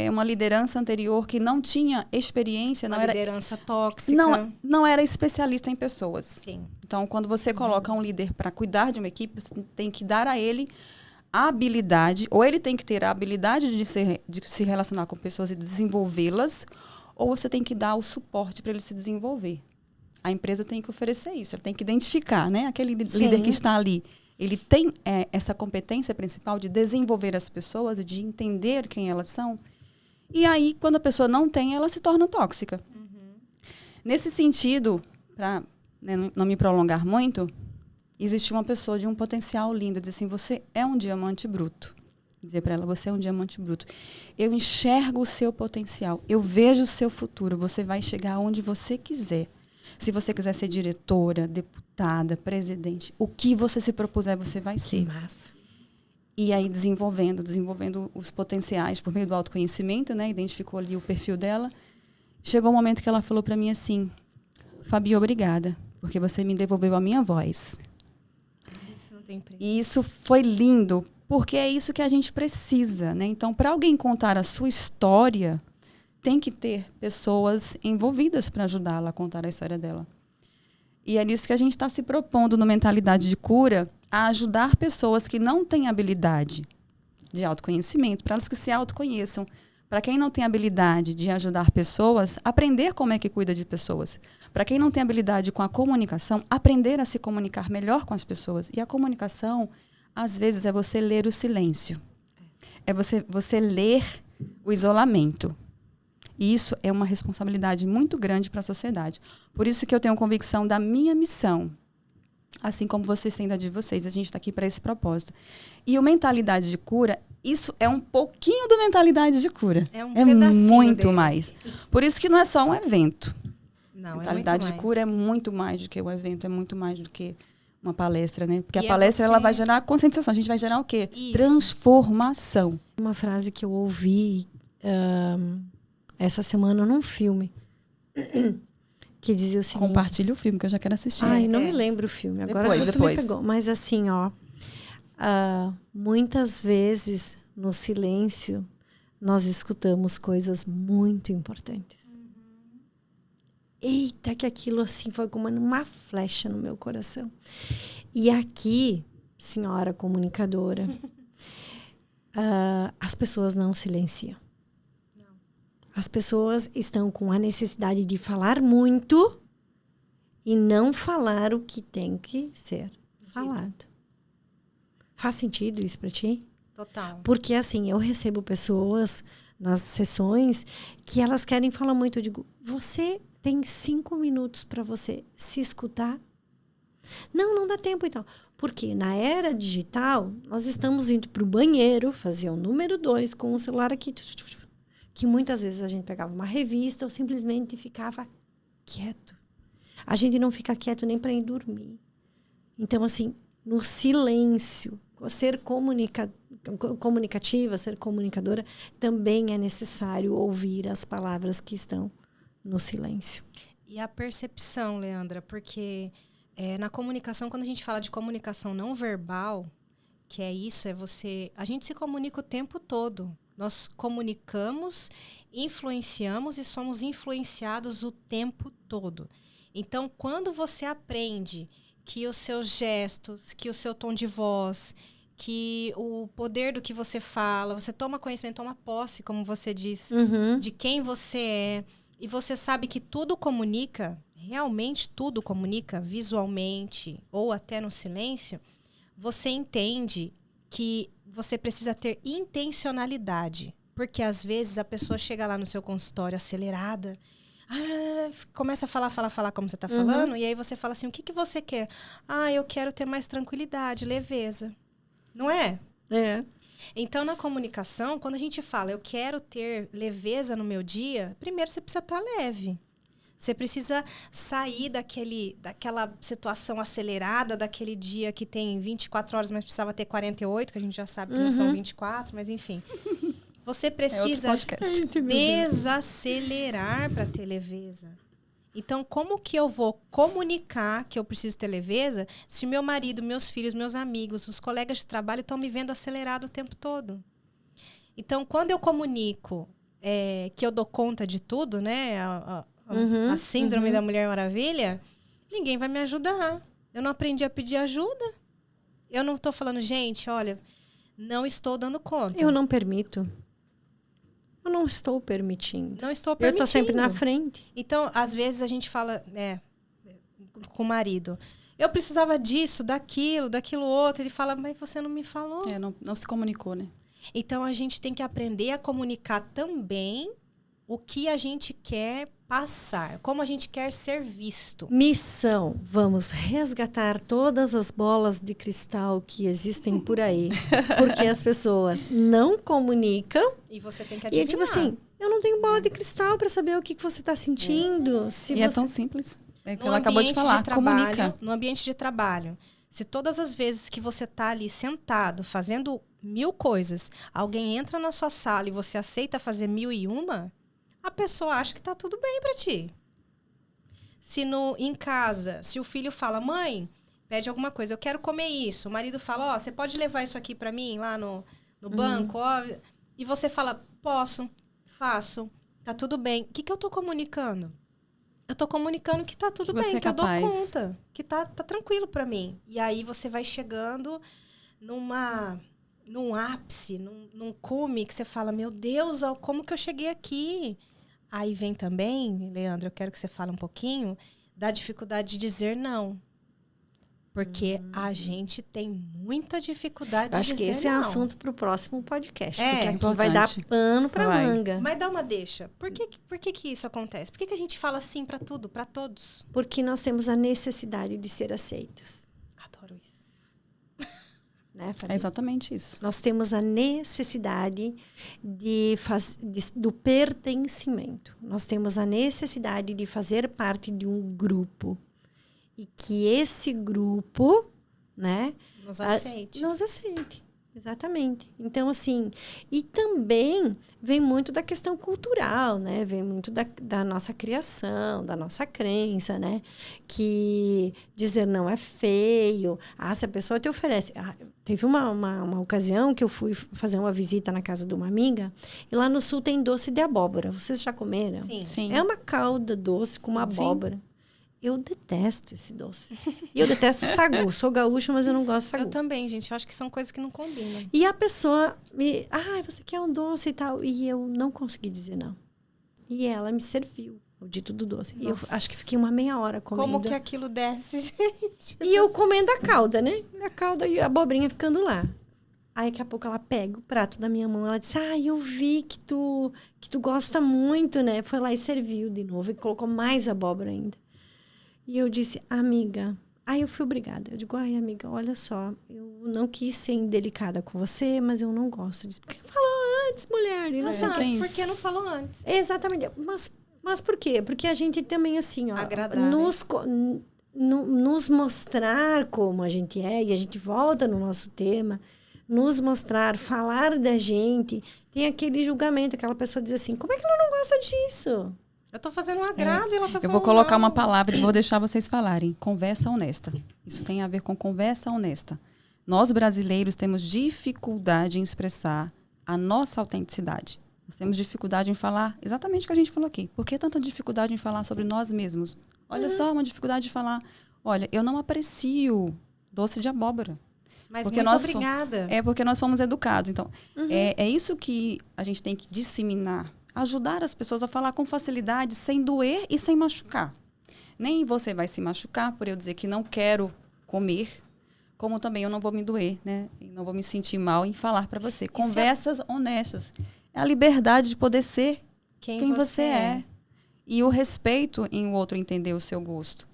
[SPEAKER 1] uma liderança anterior que não tinha experiência.
[SPEAKER 3] Liderança tóxica.
[SPEAKER 1] Não era especialista em pessoas.
[SPEAKER 3] Sim.
[SPEAKER 1] Então, quando você coloca um líder para cuidar de uma equipe, você tem que dar a ele a habilidade, ou ele tem que ter a habilidade de se relacionar com pessoas e desenvolvê-las, ou você tem que dar o suporte para ele se desenvolver. A empresa tem que oferecer isso, ela tem que identificar, né? Aquele líder que está ali. ele tem essa competência principal de desenvolver as pessoas e de entender quem elas são. E aí, quando a pessoa não tem, ela se torna tóxica. Nesse sentido, para não me prolongar muito, existe uma pessoa de um potencial lindo, diz assim, você é um diamante bruto. Dizer para ela, você é um diamante bruto. Eu enxergo o seu potencial, eu vejo o seu futuro, você vai chegar onde você quiser. Se você quiser ser diretora, deputada, presidente, o que você se propuser, você vai ser.
[SPEAKER 2] Que massa.
[SPEAKER 1] E aí desenvolvendo os potenciais por meio do autoconhecimento, né? Identificou ali o perfil dela. Chegou um momento que ela falou para mim assim, Fabi, obrigada, porque você me devolveu a minha voz.
[SPEAKER 3] Isso não tem preço.
[SPEAKER 1] E isso foi lindo, porque é isso que a gente precisa, né? Então, para alguém contar a sua história, tem que ter pessoas envolvidas para ajudá-la a contar a história dela. E é nisso que a gente está se propondo no Mentalidade de Cura, a ajudar pessoas que não têm habilidade de autoconhecimento, para elas que se autoconheçam. Para quem não tem habilidade de ajudar pessoas, aprender como é que cuida de pessoas. Para quem não tem habilidade com a comunicação, aprender a se comunicar melhor com as pessoas. E a comunicação, às vezes, é você ler o silêncio. É você ler o isolamento. E isso é uma responsabilidade muito grande para a sociedade. Por isso que eu tenho convicção da minha missão, assim como vocês têm da de vocês. A gente está aqui para esse propósito. E o Mentalidade de Cura, isso é um pouquinho do Mentalidade de Cura.
[SPEAKER 3] É um
[SPEAKER 1] é
[SPEAKER 3] pedacinho
[SPEAKER 1] muito
[SPEAKER 3] dele.
[SPEAKER 1] mais. Por isso que não é só um evento.
[SPEAKER 3] Não,
[SPEAKER 1] Mentalidade
[SPEAKER 3] é
[SPEAKER 1] de
[SPEAKER 3] muito
[SPEAKER 1] Cura é
[SPEAKER 3] mais.
[SPEAKER 1] muito mais do que um evento, é muito mais do que uma palestra, né? Porque
[SPEAKER 3] E
[SPEAKER 1] a palestra ela
[SPEAKER 3] você-
[SPEAKER 1] vai gerar conscientização. A gente vai gerar o quê?
[SPEAKER 3] Isso.
[SPEAKER 1] Transformação.
[SPEAKER 2] Uma frase que eu ouvi essa semana num filme que dizia o seguinte...
[SPEAKER 1] Compartilha o filme que eu já quero assistir.
[SPEAKER 2] Ai, não
[SPEAKER 3] É.
[SPEAKER 2] me lembro o filme. Agora tu
[SPEAKER 1] Depois.
[SPEAKER 2] me pegou. Mas assim, ó... muitas vezes, no silêncio, nós escutamos coisas muito importantes. Eita, que aquilo assim foi como uma flecha no meu coração. E aqui, senhora comunicadora, as pessoas não silenciam. As pessoas estão com a necessidade de falar muito e não falar o que tem que ser falado. Faz sentido isso para ti?
[SPEAKER 3] Total.
[SPEAKER 2] Porque, assim, eu recebo pessoas nas sessões que elas querem falar muito. Eu digo, você tem 5 minutos para você se escutar? Não dá tempo e tal. Porque na era digital, nós estamos indo para o banheiro, fazer o número 2 com o celular aqui. Que muitas vezes a gente pegava uma revista ou simplesmente ficava quieto. A gente não fica quieto nem para ir dormir. Então, assim, no silêncio, ser comunicativa, ser comunicadora, também é necessário ouvir as palavras que estão no silêncio.
[SPEAKER 3] E a percepção, Leandra, porque na comunicação, quando a gente fala de comunicação não verbal, que é isso, a gente se comunica o tempo todo. Nós comunicamos, influenciamos e somos influenciados o tempo todo. Então, quando você aprende que os seus gestos, que o seu tom de voz, que o poder do que você fala, você toma conhecimento, toma posse, como você diz, de quem você é, e você sabe que tudo comunica, realmente tudo comunica, visualmente ou até no silêncio, você entende que você precisa ter intencionalidade. Porque, às vezes, a pessoa chega lá no seu consultório acelerada, começa a falar como você está falando, e aí você fala assim, o que você quer? Eu quero ter mais tranquilidade, leveza. Não é?
[SPEAKER 2] É.
[SPEAKER 3] Então, na comunicação, quando a gente fala, eu quero ter leveza no meu dia, primeiro você precisa estar leve. Você precisa sair daquela situação acelerada, daquele dia que tem 24 horas, mas precisava ter 48, que a gente já sabe que não são 24, mas enfim. Você precisa desacelerar para ter leveza. Então, como que eu vou comunicar que eu preciso ter leveza se meu marido, meus filhos, meus amigos, os colegas de trabalho estão me vendo acelerado o tempo todo? Então, quando eu comunico que eu dou conta de tudo, né? A síndrome da Mulher Maravilha, ninguém vai me ajudar. Eu não aprendi a pedir ajuda. Eu não estou falando, gente, olha, não estou dando conta.
[SPEAKER 2] Eu não permito. Eu não estou permitindo.
[SPEAKER 3] Não estou
[SPEAKER 2] Eu
[SPEAKER 3] permitindo.
[SPEAKER 2] estou sempre na frente.
[SPEAKER 3] Então, às vezes a gente fala, com o marido, eu precisava disso, daquilo outro. Ele fala, mas você não me falou.
[SPEAKER 1] Não se comunicou, né?
[SPEAKER 3] Então, a gente tem que aprender a comunicar também o que a gente quer passar, como a gente quer ser visto.
[SPEAKER 2] Missão: vamos resgatar todas as bolas de cristal que existem por aí, porque as pessoas não comunicam.
[SPEAKER 3] E você tem que adivinhar.
[SPEAKER 2] E tipo assim, eu não tenho bola de cristal para saber o que você está sentindo.
[SPEAKER 1] É tão simples. É que ela acabou de falar, comunica.
[SPEAKER 3] No ambiente de trabalho, se todas as vezes que você está ali sentado, fazendo 1000 coisas, alguém entra na sua sala e você aceita fazer 1001, a pessoa acha que está tudo bem para ti. Se em casa, se o filho fala, mãe, pede alguma coisa, eu quero comer isso. O marido fala, você pode levar isso aqui para mim lá no banco? E você fala, posso, faço, tá tudo bem. O que eu tô comunicando? Eu tô comunicando que tá tudo bem, que eu dou conta, que tá tranquilo para mim. E aí você vai chegando num ápice, num cume que você fala, meu Deus, como que eu cheguei aqui? Aí vem também, Leandro, eu quero que você fale um pouquinho da dificuldade de dizer não. Porque a gente tem muita dificuldade de dizer não.
[SPEAKER 2] Acho que esse é assunto para o próximo podcast. Porque aqui
[SPEAKER 1] importante.
[SPEAKER 2] vai dar pano para manga.
[SPEAKER 3] Mas dá uma deixa. Por que isso acontece? Por que a gente fala sim para tudo, para todos?
[SPEAKER 2] Porque nós temos a necessidade de ser aceitas.
[SPEAKER 3] Adoro isso.
[SPEAKER 2] Né,
[SPEAKER 1] é exatamente isso.
[SPEAKER 2] Nós temos a necessidade do pertencimento. Nós temos a necessidade de fazer parte de um grupo. E que esse grupo, né,
[SPEAKER 3] nos aceite.
[SPEAKER 2] Nos aceite, exatamente. Então, assim, e também vem muito da questão cultural, né? Vem muito da nossa criação, da nossa crença, né? Que dizer não é feio. Se a pessoa te oferece... teve uma ocasião que eu fui fazer uma visita na casa de uma amiga, e lá no sul tem doce de abóbora. Vocês já comeram?
[SPEAKER 1] Sim.
[SPEAKER 2] É uma calda doce com uma abóbora. Eu detesto esse doce. E eu detesto sagu. Sou gaúcha, mas eu não gosto de sagu.
[SPEAKER 3] Eu também, gente. Eu acho que são coisas que não combinam.
[SPEAKER 2] E a pessoa você quer um doce e tal. E eu não consegui dizer não. E ela me serviu o dito do doce. E eu acho que fiquei uma meia hora comendo.
[SPEAKER 3] Como que aquilo desce, gente?
[SPEAKER 2] E eu comendo a calda, né? A calda e a abobrinha ficando lá. Aí, daqui a pouco, ela pega o prato da minha mão. Ela disse, eu vi que tu gosta muito, né? Foi lá e serviu de novo. E colocou mais abóbora ainda. E eu disse, amiga... Aí eu fui obrigada. Eu digo, amiga, olha só. Eu não quis ser indelicada com você, mas eu não gosto disso. Por que não falou antes, mulher? E não sei o que.
[SPEAKER 3] Por que não falou antes?
[SPEAKER 2] Exatamente. Mas por quê? Porque a gente também, assim,
[SPEAKER 3] agradar,
[SPEAKER 2] nos mostrar como a gente é, e a gente volta no nosso tema, nos mostrar, falar da gente, tem aquele julgamento, aquela pessoa diz assim, como é que ela não gosta disso?
[SPEAKER 3] Eu tô fazendo um agrado e ela tá falando.
[SPEAKER 1] Eu vou colocar uma palavra e vou deixar vocês falarem. Conversa honesta. Isso tem a ver com conversa honesta. Nós, brasileiros, temos dificuldade em expressar a nossa autenticidade. Nós temos dificuldade em falar exatamente o que a gente falou aqui. Por que tanta dificuldade em falar sobre nós mesmos? Olha só, uma dificuldade de falar. Olha, eu não aprecio doce de abóbora.
[SPEAKER 3] Mas porque muito obrigada.
[SPEAKER 1] É porque nós fomos educados. Então, é isso que a gente tem que disseminar. Ajudar as pessoas a falar com facilidade, sem doer e sem machucar. Nem você vai se machucar por eu dizer que não quero comer, como também eu não vou me doer, né? E não vou me sentir mal em falar para você. Conversas honestas. É a liberdade de poder ser quem você é. E o respeito em o outro entender o seu gosto.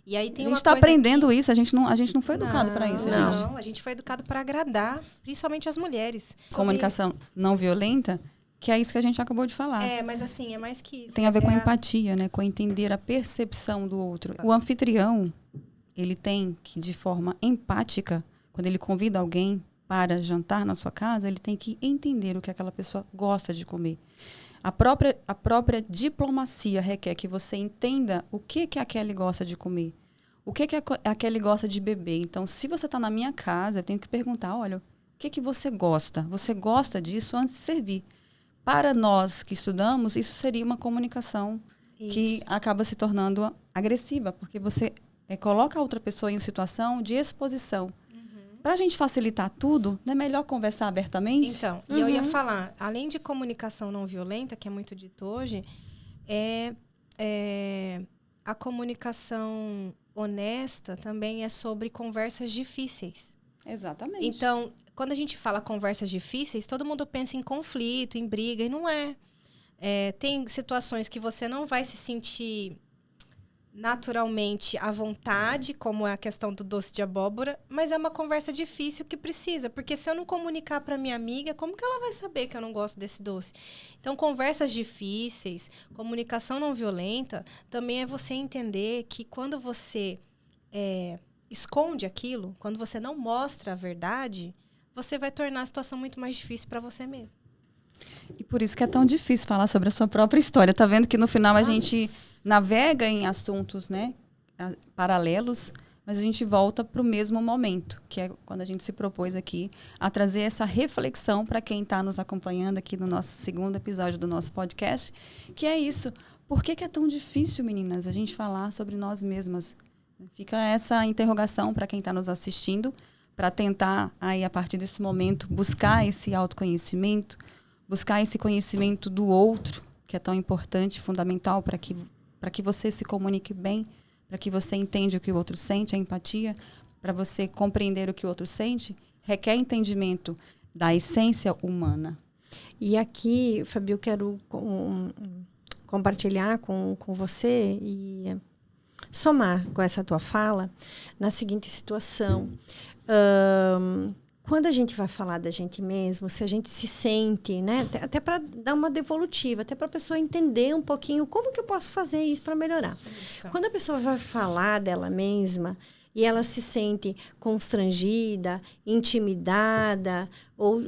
[SPEAKER 3] E aí tem
[SPEAKER 1] a gente está aprendendo isso, a gente não foi educado para isso.
[SPEAKER 3] Não, a gente foi educado para agradar, principalmente as mulheres.
[SPEAKER 1] Comunicação não violenta, que é isso que a gente acabou de falar.
[SPEAKER 3] Mas assim, é mais que isso.
[SPEAKER 1] Tem a ver com a empatia, né? Com entender a percepção do outro. O anfitrião, ele tem que, de forma empática, quando ele convida alguém para jantar na sua casa, ele tem que entender o que aquela pessoa gosta de comer. A própria diplomacia requer que você entenda o que a Kelly gosta de comer. O que a Kelly gosta de beber. Então, se você está na minha casa, eu tenho que perguntar, olha, o que você gosta? Você gosta disso antes de servir? Para nós que estudamos, isso seria uma comunicação que acaba se tornando agressiva, porque você coloca a outra pessoa em situação de exposição. Para a gente facilitar tudo, não é melhor conversar abertamente?
[SPEAKER 3] Então, e eu ia falar, além de comunicação não violenta, que é muito dito hoje, a comunicação honesta também é sobre conversas difíceis.
[SPEAKER 1] Exatamente.
[SPEAKER 3] Então, quando a gente fala conversas difíceis, todo mundo pensa em conflito, em briga, e não é. Tem situações que você não vai se sentir naturalmente à vontade, como é a questão do doce de abóbora, mas é uma conversa difícil que precisa, porque se eu não comunicar para minha amiga, como que ela vai saber que eu não gosto desse doce? Então, conversas difíceis, comunicação não violenta, também é você entender que quando você esconde aquilo, quando você não mostra a verdade, você vai tornar a situação muito mais difícil para você mesmo.
[SPEAKER 1] E por isso que é tão difícil falar sobre a sua própria história. Tá vendo que no final a gente navega em assuntos, né, paralelos, mas a gente volta para o mesmo momento, que é quando a gente se propôs aqui a trazer essa reflexão para quem está nos acompanhando aqui no nosso segundo episódio do nosso podcast, que é isso. Por que é tão difícil, meninas, a gente falar sobre nós mesmas? Fica essa interrogação para quem está nos assistindo, para tentar, aí, a partir desse momento, buscar esse autoconhecimento, buscar esse conhecimento do outro, que é tão importante, fundamental para que você se comunique bem, para que você entenda o que o outro sente, a empatia, para você compreender o que o outro sente, requer entendimento da essência humana.
[SPEAKER 2] E aqui, Fabi, eu quero compartilhar com você e somar com essa tua fala na seguinte situação. Quando a gente vai falar da gente mesmo, se a gente se sente, né, até para dar uma devolutiva, até para a pessoa entender um pouquinho como que eu posso fazer isso para melhorar. Isso. Quando a pessoa vai falar dela mesma e ela se sente constrangida, intimidada, ou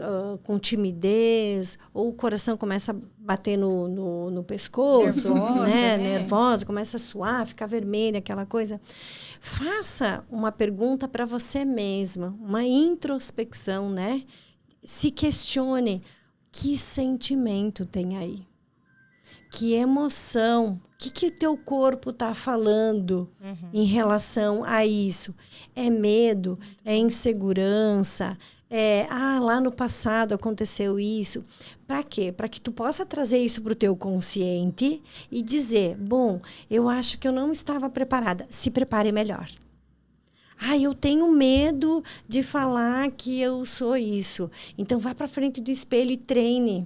[SPEAKER 2] com timidez, ou o coração começa a bater no pescoço,
[SPEAKER 3] nervosa,
[SPEAKER 2] nervosa, começa a suar, ficar vermelha, aquela coisa. Faça uma pergunta para você mesma, uma introspecção, né? Se questione que sentimento tem aí, que emoção, o que teu corpo está falando em relação a isso? É medo? É insegurança? Lá no passado aconteceu isso. Para quê? Para que tu possa trazer isso para o teu consciente e dizer, bom, eu acho que eu não estava preparada. Se prepare melhor. Eu tenho medo de falar que eu sou isso. Então, vá para frente do espelho e treine.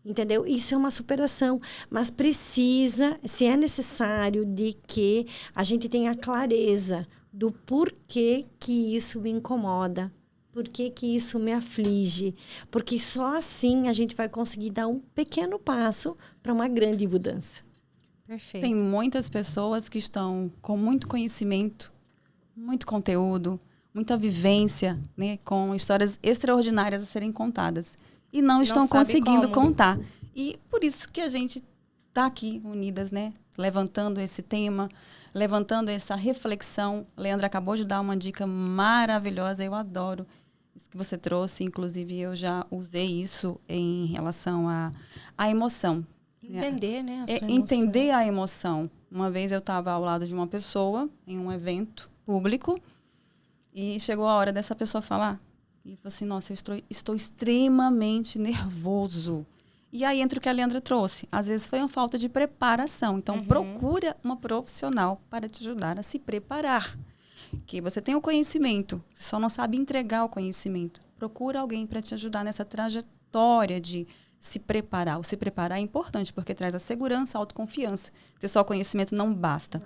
[SPEAKER 2] Entendeu? Isso é uma superação. Mas precisa, se é necessário, de que a gente tenha clareza do porquê que isso me incomoda. Por que isso me aflige? Porque só assim a gente vai conseguir dar um pequeno passo para uma grande mudança.
[SPEAKER 3] Perfeito.
[SPEAKER 1] Tem muitas pessoas que estão com muito conhecimento, muito conteúdo, muita vivência, né, com histórias extraordinárias a serem contadas. E não estão conseguindo contar. E por isso que a gente está aqui unidas, né, levantando esse tema, levantando essa reflexão. Leandra acabou de dar uma dica maravilhosa, eu adoro isso que você trouxe. Inclusive, eu já usei isso em relação à emoção.
[SPEAKER 3] Entender, né? A sua emoção.
[SPEAKER 1] Entender a emoção. Uma vez eu estava ao lado de uma pessoa em um evento público e chegou a hora dessa pessoa falar. E falou assim, nossa, eu estou extremamente nervoso. E aí entra o que a Leandra trouxe. Às vezes foi uma falta de preparação. Então, procura uma profissional para te ajudar a se preparar. Que você tem o conhecimento, só não sabe entregar o conhecimento. Procura alguém para te ajudar nessa trajetória de se preparar. O se preparar é importante, porque traz a segurança, a autoconfiança. Ter só conhecimento não basta.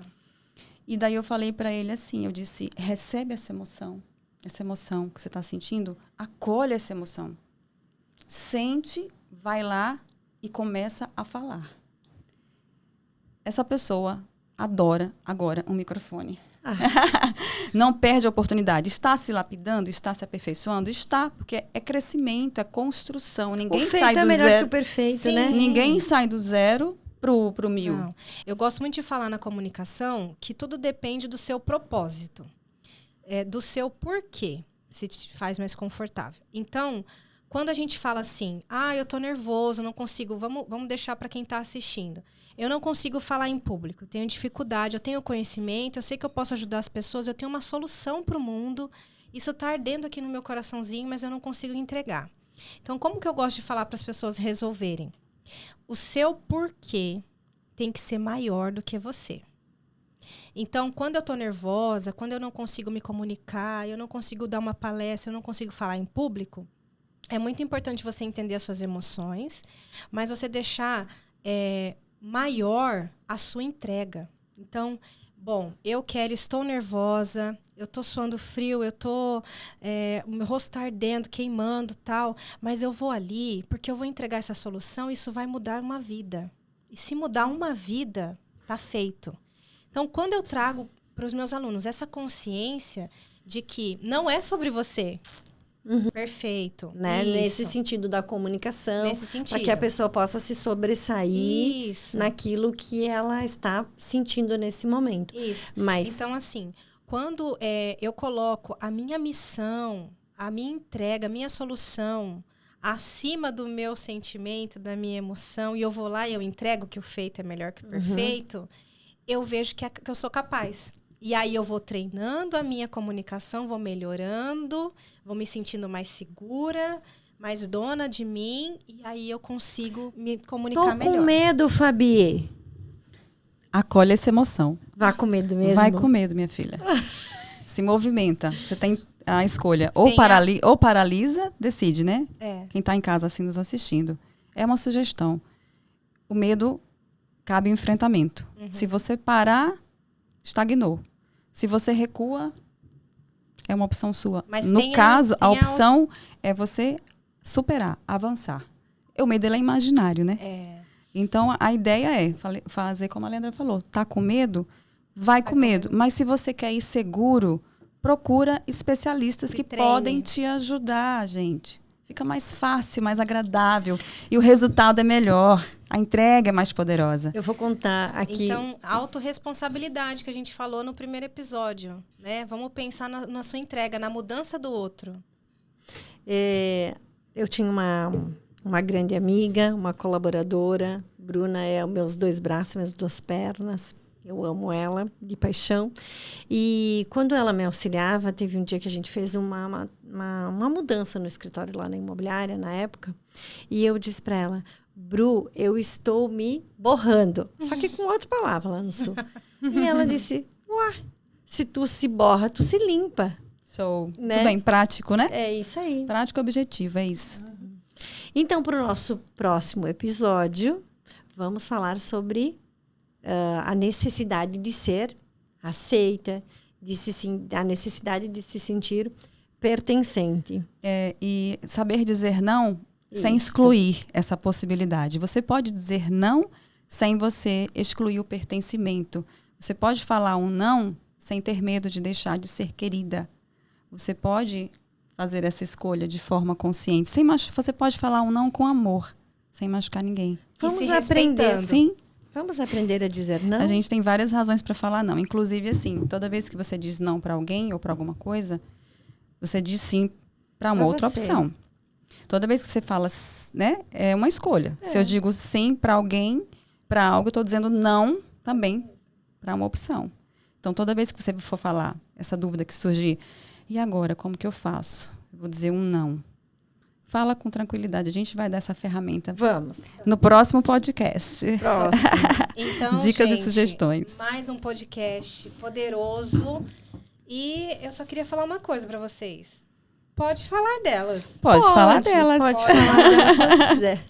[SPEAKER 1] E daí eu falei para ele assim, eu disse, recebe essa emoção que você está sentindo, acolhe essa emoção. Sente, vai lá e começa a falar. Essa pessoa adora agora um microfone. Não perde a oportunidade. Está se lapidando? Está se aperfeiçoando? Está, porque é crescimento, é construção. Ninguém sai do
[SPEAKER 2] é melhor
[SPEAKER 1] zero.
[SPEAKER 2] que o perfeito,
[SPEAKER 3] Sim.
[SPEAKER 2] né?
[SPEAKER 1] Ninguém sai do zero pro 1000.
[SPEAKER 3] Não. Eu gosto muito de falar na comunicação que tudo depende do seu propósito, do seu porquê, se te faz mais confortável. Então, quando a gente fala assim, eu tô nervoso, não consigo, vamos deixar para quem está assistindo. Eu não consigo falar em público, tenho dificuldade, eu tenho conhecimento, eu sei que eu posso ajudar as pessoas, eu tenho uma solução para o mundo, isso está ardendo aqui no meu coraçãozinho, mas eu não consigo entregar. Então, como que eu gosto de falar para as pessoas resolverem? O seu porquê tem que ser maior do que você. Então, quando eu estou nervosa, quando eu não consigo me comunicar, eu não consigo dar uma palestra, eu não consigo falar em público, é muito importante você entender as suas emoções, mas você deixar maior a sua entrega. Então, bom, estou nervosa, eu estou suando frio, o meu rosto está ardendo, queimando, tal, mas eu vou ali porque eu vou entregar essa solução e isso vai mudar uma vida. E se mudar uma vida, está feito. Então, quando eu trago para os meus alunos essa consciência de que não é sobre você, perfeito.
[SPEAKER 2] Né? Nesse sentido da comunicação, para que a pessoa possa se sobressair naquilo que ela está sentindo nesse momento.
[SPEAKER 3] Isso.
[SPEAKER 2] Mas...
[SPEAKER 3] Então, assim, quando eu coloco a minha missão, a minha entrega, a minha solução acima do meu sentimento, da minha emoção, e eu vou lá e eu entrego que o feito é melhor que o perfeito, eu vejo que eu sou capaz. E aí eu vou treinando a minha comunicação, vou melhorando, vou me sentindo mais segura, mais dona de mim, e aí eu consigo me comunicar melhor.
[SPEAKER 2] Tô com medo, Fabi.
[SPEAKER 1] Acolhe essa emoção.
[SPEAKER 2] Vai com medo mesmo?
[SPEAKER 1] Vai com medo, minha filha. Se movimenta. Você tem a escolha. Ou paralisa, decide, né? Quem está em casa assim nos assistindo. É uma sugestão. O medo cabe o enfrentamento. Se você parar, estagnou. Se você recua, é uma opção sua. Mas no caso, a opção é você superar, avançar. O medo ele é imaginário, né? Então, a ideia é fazer como a Leandra falou. Tá com medo? Vai com medo. Mas se você quer ir seguro, procura especialistas que podem te ajudar, gente. Fica mais fácil, mais agradável. E o resultado é melhor. A entrega é mais poderosa.
[SPEAKER 2] Eu vou contar aqui.
[SPEAKER 3] Então, autorresponsabilidade que a gente falou no primeiro episódio. Né? Vamos pensar na sua entrega, na mudança do outro.
[SPEAKER 2] Eu tinha uma grande amiga, uma colaboradora. Bruna é os meus 2 braços, minhas 2 pernas. Eu amo ela de paixão. E quando ela me auxiliava, teve um dia que a gente fez uma mudança no escritório lá na imobiliária, na época. E eu disse para ela, Bru, eu estou me borrando. Só que com outra palavra lá no sul. E ela disse, ué, se tu se borra, tu se limpa.
[SPEAKER 1] Show. Né? Muito bem, prático, né?
[SPEAKER 2] É isso aí.
[SPEAKER 1] Prático objetivo, é isso.
[SPEAKER 2] Então, para o nosso próximo episódio, vamos falar sobre a necessidade de ser aceita, a necessidade de se sentir pertencente.
[SPEAKER 1] E saber dizer não sem excluir essa possibilidade. Você pode dizer não sem você excluir o pertencimento. Você pode falar um não sem ter medo de deixar de ser querida. Você pode fazer essa escolha de forma consciente. Você pode falar um não com amor, sem machucar ninguém.
[SPEAKER 2] Vamos aprender.
[SPEAKER 1] Sim.
[SPEAKER 2] Vamos aprender a dizer não?
[SPEAKER 1] A gente tem várias razões para falar não. Inclusive, assim, toda vez que você diz não para alguém ou para alguma coisa, você diz sim para uma outra opção. Toda vez que você fala, né, é uma escolha. Se eu digo sim para alguém, para algo, eu estou dizendo não também para uma opção. Então, toda vez que você for falar essa dúvida que surgir, e agora, como que eu faço? Eu vou dizer um não. Fala com tranquilidade. A gente vai dar essa ferramenta.
[SPEAKER 2] Vamos.
[SPEAKER 1] No próximo podcast.
[SPEAKER 3] Então,
[SPEAKER 1] dicas
[SPEAKER 3] gente,
[SPEAKER 1] e sugestões.
[SPEAKER 3] Mais um podcast poderoso. E eu só queria falar uma coisa para vocês. Pode falar delas.
[SPEAKER 1] Pode falar delas.
[SPEAKER 2] Pode falar delas quando quiser.